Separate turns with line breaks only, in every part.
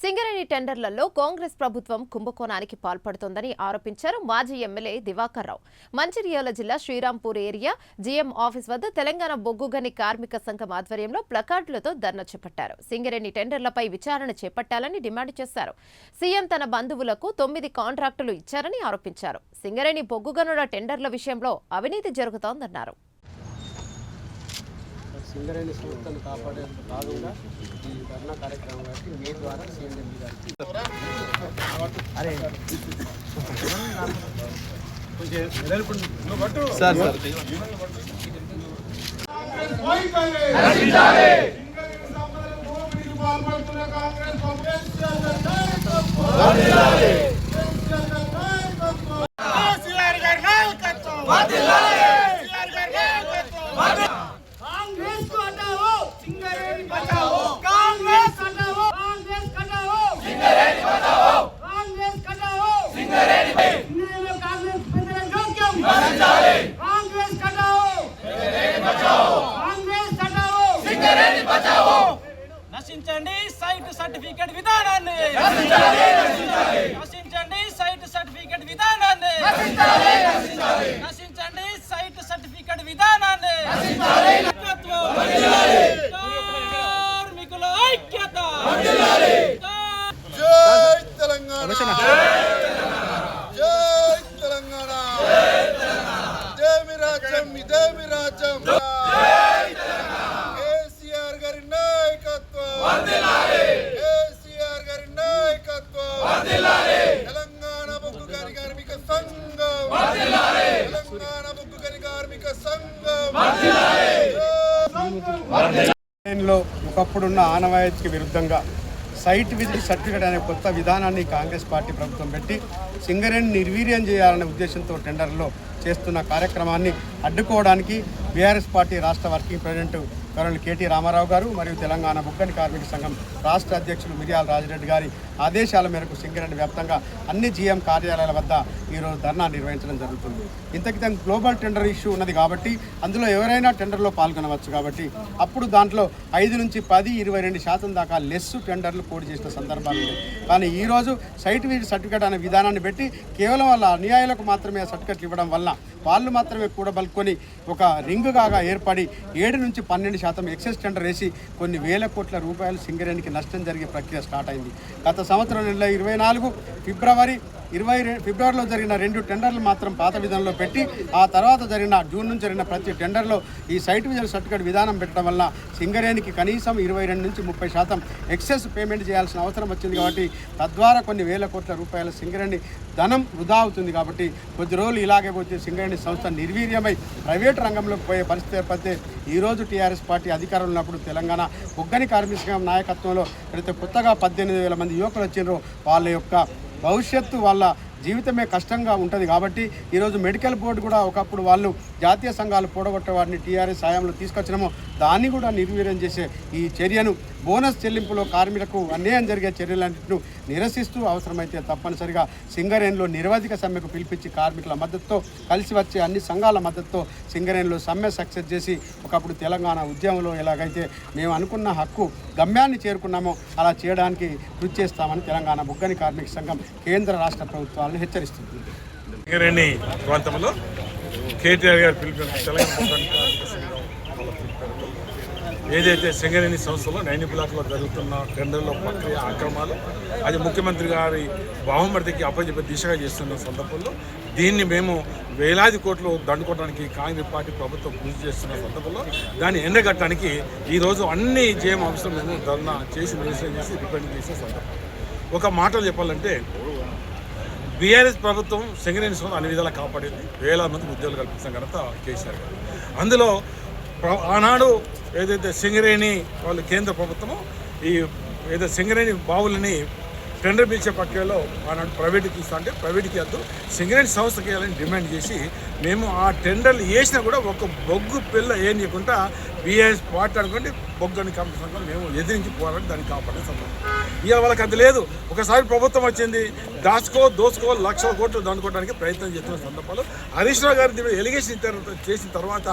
సింగరేణి టెండర్లలో కాంగ్రెస్ ప్రభుత్వం కుంభకోణానికి పాల్పడుతోందని ఆరోపించారు మాజీ ఎమ్మెల్యే దివాకర్ రావు. మంచిర్యాల జిల్లా శ్రీరాంపూర్ ఏరియా జీఎం ఆఫీస్ వద్ద తెలంగాణ బొగ్గుగని కార్మిక సంఘం ఆధ్వర్యంలో ప్లకార్డులతో ధర్నా చేపట్టారు. సింగరేణి టెండర్లపై విచారణ చేపట్టాలని డిమాండ్ చేశారు. సీఎం తన బంధువులకు 9 కాంట్రాక్టులు ఇచ్చారని ఆరోపించారు. సింగరేణి బొగ్గుగనుల టెండర్ల విషయంలో అవినీతి జరుగుతోందన్నారు.
సింగరేణి సంస్థను కాపాడే భాగంగా ఈ ధర్నా కార్యక్రమం కాబట్టి మీ ద్వారా సీఎం గారికి
నశించండి సైట్ సర్టిఫికేట్ విధానాన్ని, నశించండి సైట్ సర్టిఫికేట్ విధానాన్ని, నశించండి సైట్ సర్టిఫికేట్ విధానాన్ని, కార్మికుల ఐక్యత.
జై తెలంగాణ, జై తెలంగాణ, ఇదేమి రాజ్యం, ఇదేమి రాజ్యం. కేసీఆర్ గారి నాయకత్వం, కేసీఆర్ గారి నాయకత్వం. తెలంగాణ బొగ్గుగని కార్మిక సంఘం, తెలంగాణ బొగ్గుగని కార్మిక సంఘం.
ఒకప్పుడున్న ఆనవాయితీకి విరుద్ధంగా సైట్ విజిట్ సర్టిఫికేట్ అనే కొత్త విధానాన్ని కాంగ్రెస్ పార్టీ ప్రభుత్వం పెట్టి సింగరేణి నిర్వీర్యం చేయాలనే ఉద్దేశంతో టెండర్లో చేస్తున్న కార్యక్రమాన్ని అడ్డుకోవడానికి బీఆర్ఎస్ పార్టీ రాష్ట్ర వర్కింగ్ ప్రెసిడెంట్ కర్నల్ కేటీ రామారావు గారు మరియు తెలంగాణ బొగ్గుగని కార్మిక సంఘం రాష్ట్ర అధ్యక్షులు మిర్యాల రాజిరెడ్డి గారి ఆదేశాల మేరకు సింగరేణి వ్యాప్తంగా అన్ని జీఎం కార్యాలయాల వద్ద ఈరోజు ధర్నా నిర్వహించడం జరుగుతుంది. ఇంతకితం గ్లోబల్ టెండర్ ఇష్యూ ఉన్నది కాబట్టి అందులో ఎవరైనా టెండర్లో పాల్గొనవచ్చు కాబట్టి అప్పుడు దాంట్లో 5 నుంచి 10, 22% దాకా లెస్ టెండర్లు పోటీ చేసిన సందర్భాలు ఉన్నాయి. కానీ ఈరోజు సైట్ విజిట్ సర్టిఫికేట్ అనే విధానాన్ని పెట్టి కేవలం వాళ్ళ అన్యాయాలకు మాత్రమే సర్టిఫికేట్లు ఇవ్వడం వల్ల వాళ్ళు మాత్రమే కూడబలుకొని ఒక రింగుగా ఏర్పడి 7 నుంచి 12% ఎక్సెస్ టెండర్ వేసి కొన్ని వేల కోట్ల రూపాయలు సింగరేణికి నష్టం జరిగే ప్రక్రియ స్టార్ట్ అయింది. గత సంవత్సరం 2024 ఫిబ్రవరిలో జరిగిన 2 టెండర్లు మాత్రం పాత విధానంలో పెట్టి ఆ తర్వాత జూన్ నుంచి జరిగిన ప్రతి టెండర్లో ఈ సైట్ విజిట్ సర్టిఫికేట్ విధానం పెట్టడం వల్ల సింగరేణికి కనీసం 22 నుంచి 30% ఎక్సెస్ పేమెంట్ చేయాల్సిన అవసరం వచ్చింది. కాబట్టి తద్వారా కొన్ని వేల కోట్ల రూపాయల సింగరేణి ధనం వృధా అవుతుంది. కాబట్టి కొద్ది రోజులు ఇలాగే పోతే సింగరేణి సంస్థ నిర్వీర్యమై ప్రైవేటు రంగంలోకి పోయే పరిస్థితి ఏర్పడితే ఈరోజు టీఆర్ఎస్ పార్టీ అధికారంలో ఉన్నప్పుడు తెలంగాణ బొగ్గుగని కార్మిక సంఘం నాయకత్వంలో అయితే కొత్తగా 18,000 మంది యువకులు వచ్చినారో వాళ్ళ యొక్క భవిష్యత్తు వాళ్ళ జీవితమే కష్టంగా ఉంటుంది. కాబట్టి ఈరోజు మెడికల్ బోర్డు కూడా ఒకప్పుడు వాళ్ళు జాతీయ సంఘాలు పోడగొట్టే వారిని టీఆర్ఎస్ హయాంలో తీసుకొచ్చినామో దాన్ని కూడా నిర్వీర్యం చేసే ఈ చర్యను బోనస్ చెల్లింపులో కార్మికులకు అన్యాయం జరిగే చర్యలన్నింటినీ నిరసిస్తూ అవసరమైతే తప్పనిసరిగా సింగరేణిలో నిరవధిక సమ్మెకు పిలిపించి కార్మికుల మద్దతుతో కలిసి వచ్చే అన్ని సంఘాల మద్దతుతో సింగరేణిలో సమ్మె సక్సెస్ చేసి ఒకప్పుడు తెలంగాణ ఉద్యమంలో ఎలాగైతే మేము అనుకున్న హక్కు గమ్యాన్ని చేరుకున్నామో అలా చేయడానికి కృషి చేస్తామని తెలంగాణ బొగ్గుగని కార్మిక సంఘం కేంద్ర రాష్ట్ర ప్రభుత్వాలను హెచ్చరిస్తుంది.
సింగరేణి ప్రాంతంలో కేటీఆర్ గారు పిలిపిన తెలంగాణ బొగ్గుగని కార్మిక సంఘం ఏదైతే సింగరేణి సంస్థలో 9 బ్లాక్లో జరుగుతున్న టెండర్ల ప్రక్రియ అక్రమాలు అది ముఖ్యమంత్రి గారి బాహుమతికి అప్పచెప్పే దిశగా చేస్తున్న సందర్భంలో దీన్ని మేము వేలాది కోట్లు దండుకోవడానికి కాంగ్రెస్ పార్టీ ప్రభుత్వం కృషి చేస్తున్న సందర్భంలో దాన్ని ఎండగట్టడానికి ఈరోజు అన్ని జేఎం ఆఫీసులు మేము ధర్నా చేసి నిరసన చేసి రిప్రజెంట్ చేసే సందర్భం. ఒక మాటలు చెప్పాలంటే బీఆర్ఎస్ ప్రభుత్వం సింగరేణి సంస్థ అన్ని విధాలా కాపాడింది. వేలాది మందికి ఉద్యోగాలు కల్పించిన ఘనత కేసీఆర్ గారు. అందులో ఆనాడు ఏదైతే సింగరేణి వాళ్ళు కేంద్ర ప్రభుత్వము ఈ ఏదైతే సింగరేణి బావులని టెండర్ పిలిచే ప్రక్రియలో ఆనాడు ప్రైవేట్కి ఇస్తా అంటే ప్రైవేట్కి వద్దు సింగరేణి సంస్థకి ఇవ్వాలని డిమాండ్ చేసి మేము ఆ టెండర్లు వేసినా కూడా ఒక బొగ్గు పిల్ల వేయకుండా బీఆర్ఎస్ పార్టీ అనుకోండి బొగ్గుగని కార్మిక సంఘం మేము ఎదిరించి పోరాడి దాన్ని కాపాడే సందర్భం. ఇవాళ వాళ్ళకి అది లేదు. ఒకసారి ప్రభుత్వం వచ్చింది దోసుకో లక్షల కోట్లు దండుకోవడానికి ప్రయత్నం చేస్తున్న సందర్భాలు హరీష్ రావు గారు దీని ఎలిగేషన్ చేసిన తర్వాత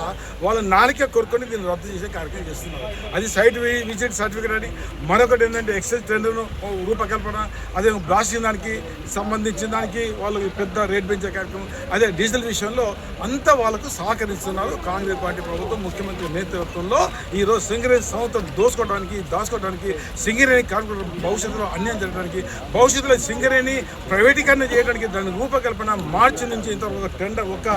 వాళ్ళ నాలుక కొరుకొని దీన్ని రద్దు చేసే కార్యక్రమం చేస్తున్నారు. అది సైట్ విజిట్ సర్టిఫికేట్ అని, మరొకటి ఏంటంటే ఎక్సైజ్ టెండర్ను రూపకల్పన, అదే బ్లాస్టింగ్ దానికి సంబంధించిన దానికి వాళ్ళు పెద్ద రేట్ పెంచే కార్యక్రమం, అదే డీజిల్ విషయంలో అంతా వాళ్ళకు సహకరిస్తున్నారు. కాంగ్రెస్ పార్టీ ప్రభుత్వం ముఖ్యమంత్రి నేతృత్వంలో ఈరోజు సింగరేణి సంస్థను దాచుకోవడానికి సింగరేణి కార్మికుల భవిష్యత్తులో అన్యాయం జరగడానికి, భవిష్యత్తులో సింగరేణి ప్రైవేటీకరణ చేయడానికి దాని రూపకల్పన మార్చి నుంచి ఇంతవరకు టెండర్ ఒక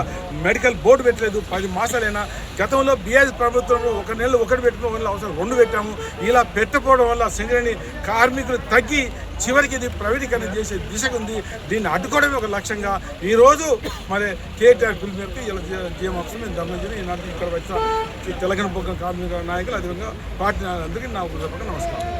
మెడికల్ బోర్డు పెట్టలేదు. 10 మాసాలైనా గతంలో బీఆర్ఎస్ ప్రభుత్వంలో 1 నెల ఒకటి పెట్టుకోవడం వల్ల అవసరం 2 పెట్టాము. ఇలా పెట్టకపోవడం వల్ల సింగరేణి కార్మికులు తగ్గి చివరికి ఇది ప్రైవేటీకరణ చేసే దిశగా ఉంది. దీన్ని అడ్డుకోవడమే ఒక లక్ష్యంగా ఈరోజు మరి కేటీఆర్ పిలుపు మేరకు ఇలా జీఎం ఆఫీస్ మేము ధర్మజని ఈనాటి ఇక్కడ వచ్చిన తెలంగాణ కార్మిక నాయకులు, అదేవిధంగా పార్టీ నాయకులందరికీ నా హృదయపూర్వక నమస్కారం.